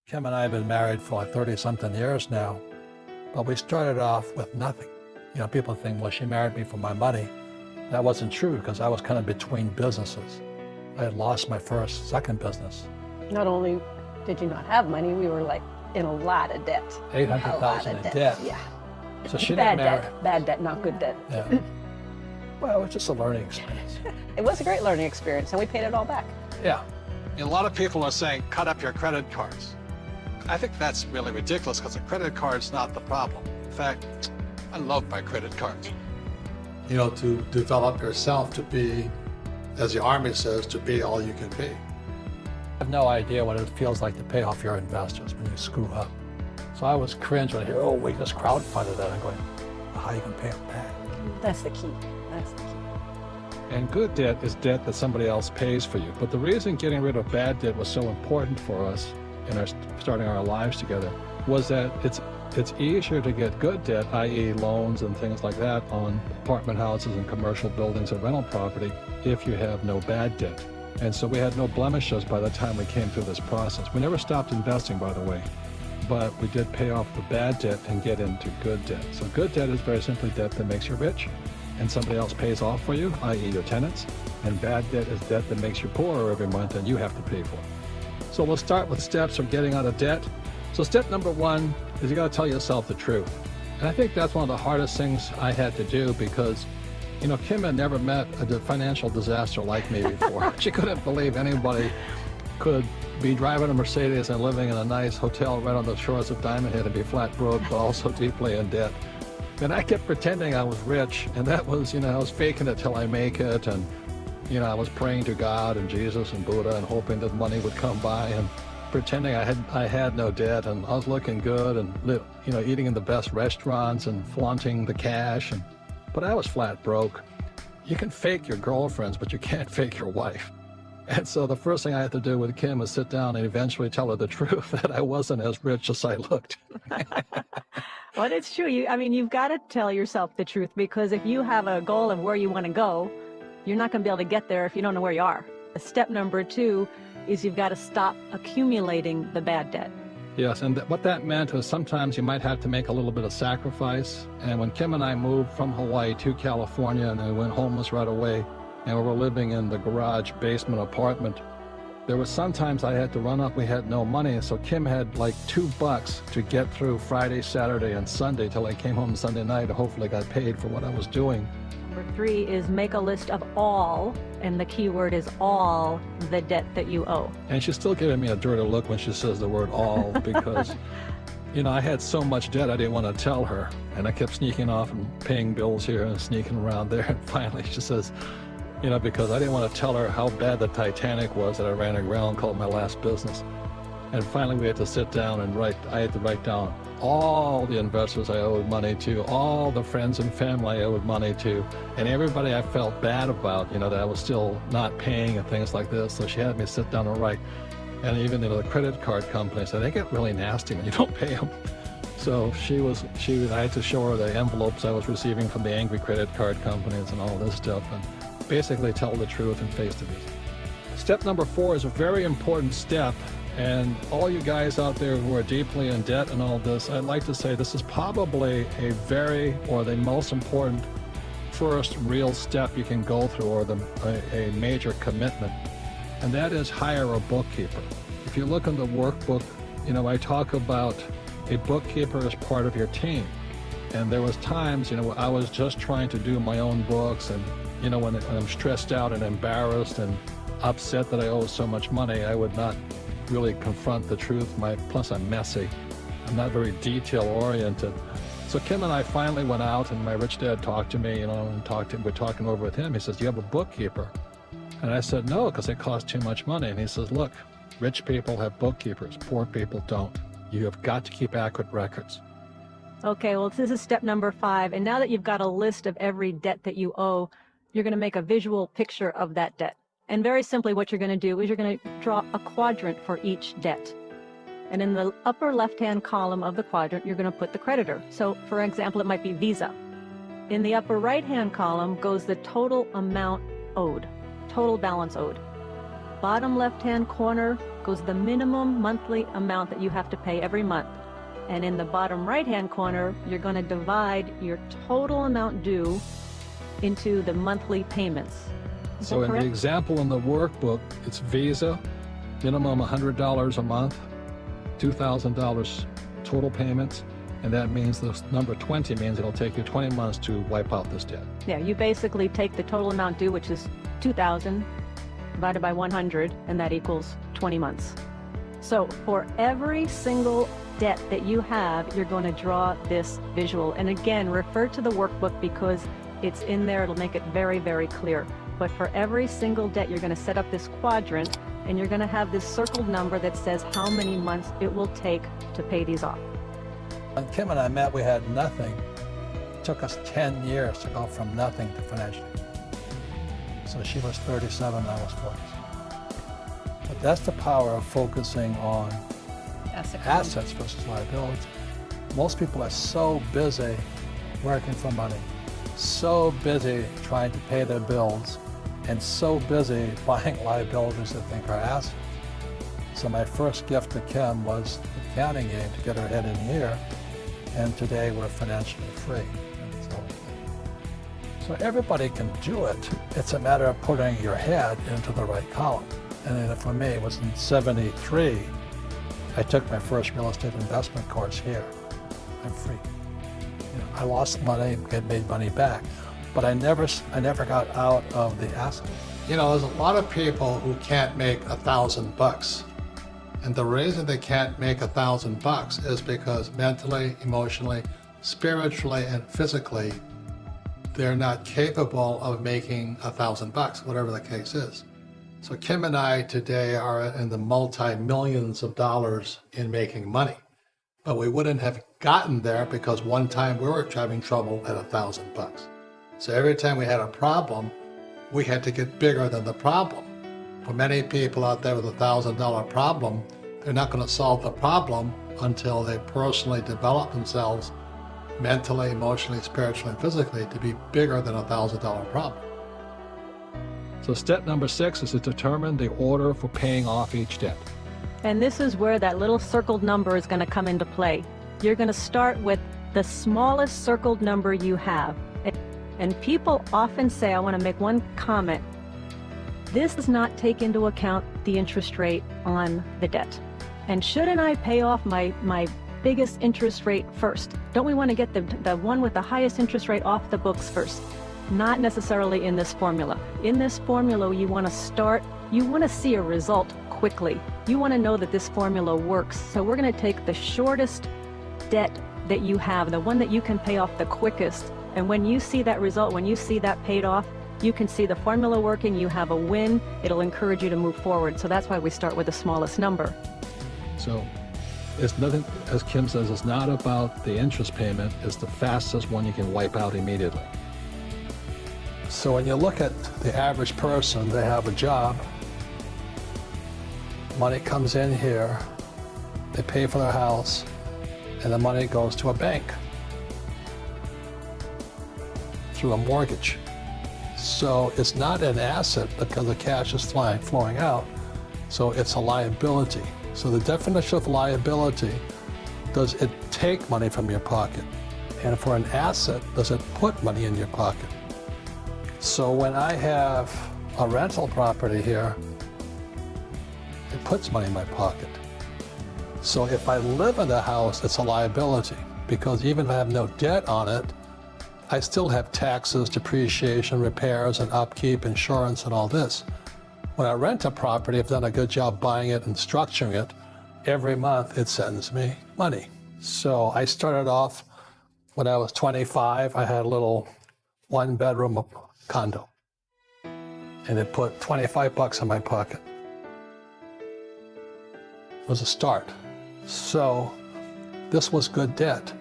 Kim and I have been married for like 30-something years now, but we started off with nothing. You know, people think, well, she married me for my money. That wasn't true because I was kind of between businesses. I had lost my second business. Not only did you not have money, we were like in a lot of debt. $800,000 in debt. Yeah. So she didn't marry. Bad debt, not good debt. Yeah. Well, it was just a learning experience. It was a great learning experience, and we paid it all back. Yeah. A lot of people are saying, cut up your credit cards. I think that's really ridiculous because a credit card's not the problem. In fact, I love my credit cards. You know, to develop yourself to be, as the Army says, to be all you can be. I have no idea what it feels like to pay off your investors when you screw up. So I was cringe when I hear, oh, we just crowdfunded that. I'm going, well, how are you going to pay them back? That's the key. That's the key. And good debt is debt that somebody else pays for you. But the reason getting rid of bad debt was so important for us in our starting our lives together was that it's easier to get good debt, i.e. loans and things like that on apartment houses and commercial buildings and rental property if you have no bad debt. And so we had no blemishes by the time we came through this process. We never stopped investing, by the way, but we did pay off the bad debt and get into good debt. So good debt is very simply debt that makes you rich and somebody else pays off for you, i.e. your tenants. And bad debt is debt that makes you poorer every month and you have to pay for. So we'll start with steps for getting out of debt. So step number one is you got to tell yourself the truth. And I think that's one of the hardest things I had to do because, you know, Kim had never met a financial disaster like me before. She couldn't believe anybody could be driving a Mercedes and living in a nice hotel right on the shores of Diamond Head and be flat broke, but also deeply in debt. And I kept pretending I was rich, and that was, you know, I was faking it till I make it, and, you know, I was praying to God and Jesus and Buddha and hoping that money would come by and pretending I had no debt, and I was looking good and, you know, eating in the best restaurants and flaunting the cash, but I was flat broke. You can fake your girlfriends, but you can't fake your wife. And so the first thing I had to do with Kim was sit down and eventually tell her the truth that I wasn't as rich as I looked. Well, it's true. You've got to tell yourself the truth, because if you have a goal of where you want to go, you're not going to be able to get there if you don't know where you are. Step number two is you've got to stop accumulating the bad debt. Yes, and what that meant is sometimes you might have to make a little bit of sacrifice. And when Kim and I moved from Hawaii to California and we went homeless right away, and we were living in the garage basement apartment, there was sometimes I had to run up, we had no money, so Kim had like $2 to get through Friday, Saturday, and Sunday till I came home Sunday night. Hopefully got paid for what I was doing. Number three is make a list of all, and the key word is all, the debt that you owe. And she's still giving me a dirty look when she says the word all, because you know, I had so much debt I didn't want to tell her, and I kept sneaking off and paying bills here and sneaking around there, and finally she says, you know, because I didn't want to tell her how bad the Titanic was that I ran aground, called my last business. And finally we had to sit down and I had to write down all the investors I owed money to, all the friends and family I owed money to, and everybody I felt bad about, you know, that I was still not paying and things like this. So she had me sit down and write. And even, you know, the credit card companies, they get really nasty when you don't pay them. So I had to show her the envelopes I was receiving from the angry credit card companies and all this stuff, and basically tell the truth and face the truth. Step number four is a very important step, and all you guys out there who are deeply in debt and all this, I'd like to say this is probably the most important first real step you can go through, or a major commitment, and that is hire a bookkeeper. If you look in the workbook, you know, I talk about a bookkeeper as part of your team. And there was times, you know, I was just trying to do my own books, and you know, when I'm stressed out and embarrassed and upset that I owe so much money, I would not really confront the truth. Plus I'm messy. I'm not very detail-oriented. So Kim and I finally went out, and my rich dad talked to me, you know, and we're talking over with him. He says, "Do you have a bookkeeper?" And I said, "No, because it costs too much money." And he says, "Look, rich people have bookkeepers, poor people don't. You have got to keep accurate records." Okay, well, this is step number 5. And now that you've got a list of every debt that you owe, you're going to make a visual picture of that debt. And very simply, what you're going to do is you're going to draw a quadrant for each debt. And in the upper left-hand column of the quadrant, you're going to put the creditor. So, for example, it might be Visa. In the upper right-hand column goes the total amount owed, total balance owed. Bottom left-hand corner equals the minimum monthly amount that you have to pay every month. And in the bottom right-hand corner, you're going to divide your total amount due into the monthly payments. Is So that in the correct? example in the workbook, it's Visa, minimum $100 a month, $2,000 total payments, and that means the number 20 means it'll take you 20 months to wipe out this debt. Yeah, you basically take the total amount due, which is $2,000, divided by 100, and that equals 20 months. So for every single debt that you have, you're going to draw this visual. And again, refer to the workbook because it's in there. It'll make it very, very clear. But for every single debt, you're going to set up this quadrant, and you're going to have this circled number that says how many months it will take to pay these off. When Kim and I met, we had nothing. It took us 10 years to go from nothing to financially. So she was 37, I was 40. But that's the power of focusing on assets versus liability. Most people are so busy working for money, so busy trying to pay their bills, and so busy buying liabilities they think are assets. So my first gift to Kim was the accounting game to get her head in here, and today we're financially free. So everybody can do it. It's a matter of putting your head into the right column. And then for me, it was in '73, I took my first real estate investment course here. I'm free. You know, I lost money, made money back, but I never got out of the asset. You know, there's a lot of people who can't make $1,000. And the reason they can't make $1,000 is because mentally, emotionally, spiritually, and physically, they're not capable of making $1,000, whatever the case is. So Kim and I today are in the multi-millions of dollars in making money, but we wouldn't have gotten there because one time we were having trouble at $1,000. So every time we had a problem, we had to get bigger than the problem. For many people out there with $1,000 problem, they're not going to solve the problem until they personally develop themselves mentally, emotionally, spiritually, and physically to be bigger than $1,000 problem. So step number 6 is to determine the order for paying off each debt. And this is where that little circled number is going to come into play. You're going to start with the smallest circled number you have. And people often say, I want to make one comment. This does not take into account the interest rate on the debt. And shouldn't I pay off my biggest interest rate first? Don't we want to get the one with the highest interest rate off the books first? Not necessarily in this formula. In this formula, you want to see a result quickly. You want to know that this formula works. So we're going to take the shortest debt that you have, the one that you can pay off the quickest. And when you see that result, when you see that paid off, you can see the formula working, you have a win, it'll encourage you to move forward. So that's why we start with the smallest number. So it's nothing, as Kim says, it's not about the interest payment, it's the fastest one you can wipe out immediately. So when you look at the average person, they have a job, money comes in here, they pay for their house, and the money goes to a bank through a mortgage. So it's not an asset because the cash is flowing out, so it's a liability. So the definition of liability, does it take money from your pocket? And for an asset, does it put money in your pocket? So when I have a rental property here, it puts money in my pocket. So if I live in the house, it's a liability because even if I have no debt on it, I still have taxes, depreciation, repairs, and upkeep, insurance, and all this. When I rent a property, I've done a good job buying it and structuring it. Every month, it sends me money. So I started off when I was 25. I had a little one-bedroom condo, and it put $25 in my pocket. It was a start. So this was good debt.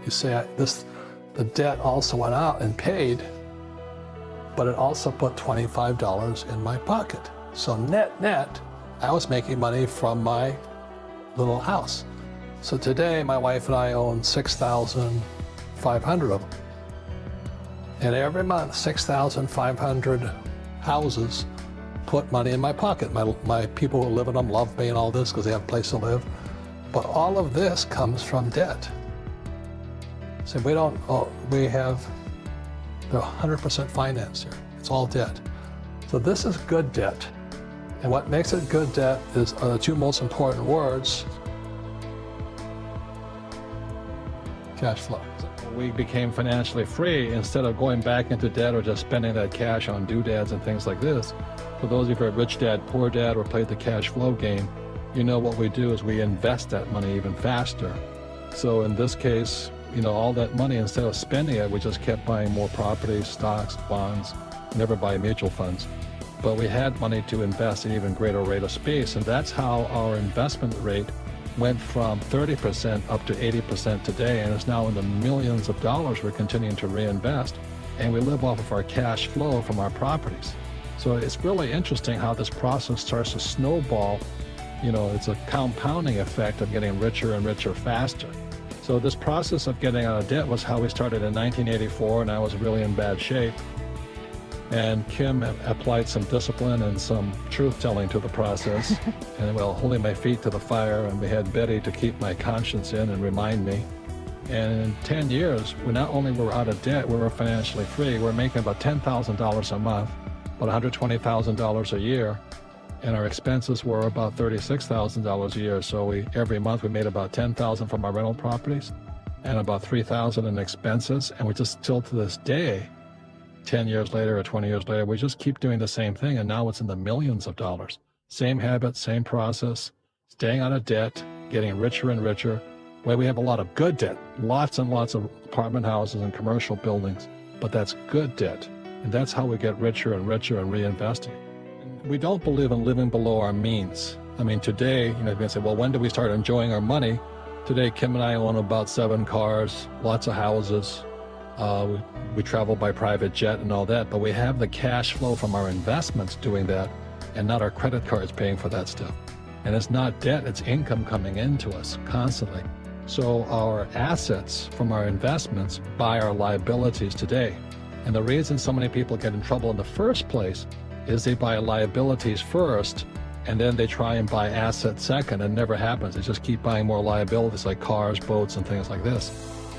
You say the debt also went out and paid, but it also put $25 in my pocket. So net, I was making money from my little house. So today, my wife and I own 6,500 of them. And every month, 6,500 houses put money in my pocket. My people who live in them love me and all this because they have a place to live. But all of this comes from debt. So we have the 100% finance here. It's all debt. So this is good debt. And what makes it good debt are the two most important words: cash flow. We became financially free instead of going back into debt or just spending that cash on doodads and things like this. For those of you who are rich dad, poor dad, or played the cash flow game, you know what we do is we invest that money even faster. So in this case, all that money, instead of spending it, we just kept buying more properties, stocks, bonds, never buy mutual funds. But we had money to invest at an even greater rate of space, and that's how our investment rate went from 30% up to 80% today, and is now in the millions of dollars we're continuing to reinvest, and we live off of our cash flow from our properties. So it's really interesting how this process starts to snowball. It's a compounding effect of getting richer and richer faster. So this process of getting out of debt was how we started in 1984, and I was really in bad shape. And Kim applied some discipline and some truth-telling to the process, and holding my feet to the fire, and we had Betty to keep my conscience in and remind me. And in 10 years, we not only were out of debt, we were financially free. We're making about $10,000 a month, about $120,000 a year, and our expenses were about $36,000 a year. So every month we made about $10,000 from our rental properties and about $3,000 in expenses, and we just still to this day, 10 years later or 20 years later, we just keep doing the same thing, and now it's in the millions of dollars. Same habit, same process, staying out of debt, getting richer and richer. We have a lot of good debt, lots and lots of apartment houses and commercial buildings, but that's good debt, and that's how we get richer and richer and reinvesting. We don't believe in living below our means. I mean, today, you can say, well, when do we start enjoying our money? Today, Kim and I own about 7 cars, lots of houses. We travel by private jet and all that, but we have the cash flow from our investments doing that, and not our credit cards paying for that stuff. And it's not debt, it's income coming into us constantly. So our assets from our investments buy our liabilities today. And the reason so many people get in trouble in the first place is they buy liabilities first, and then they try and buy assets second, and it never happens. They just keep buying more liabilities like cars, boats, and things like this.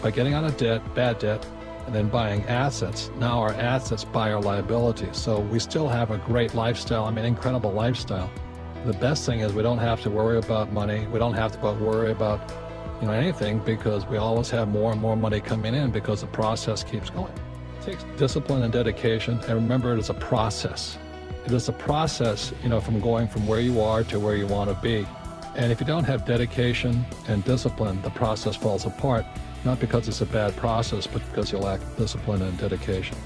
By getting out of debt, bad debt, and then buying assets, now our assets buy our liabilities. So we still have a great lifestyle, incredible lifestyle. The best thing is we don't have to worry about money. We don't have to worry about anything, because we always have more and more money coming in because the process keeps going. It takes discipline and dedication, and remember, it is a process. It is a process, from going from where you are to where you want to be. And if you don't have dedication and discipline, the process falls apart. Not because it's a bad process, but because you lack discipline and dedication.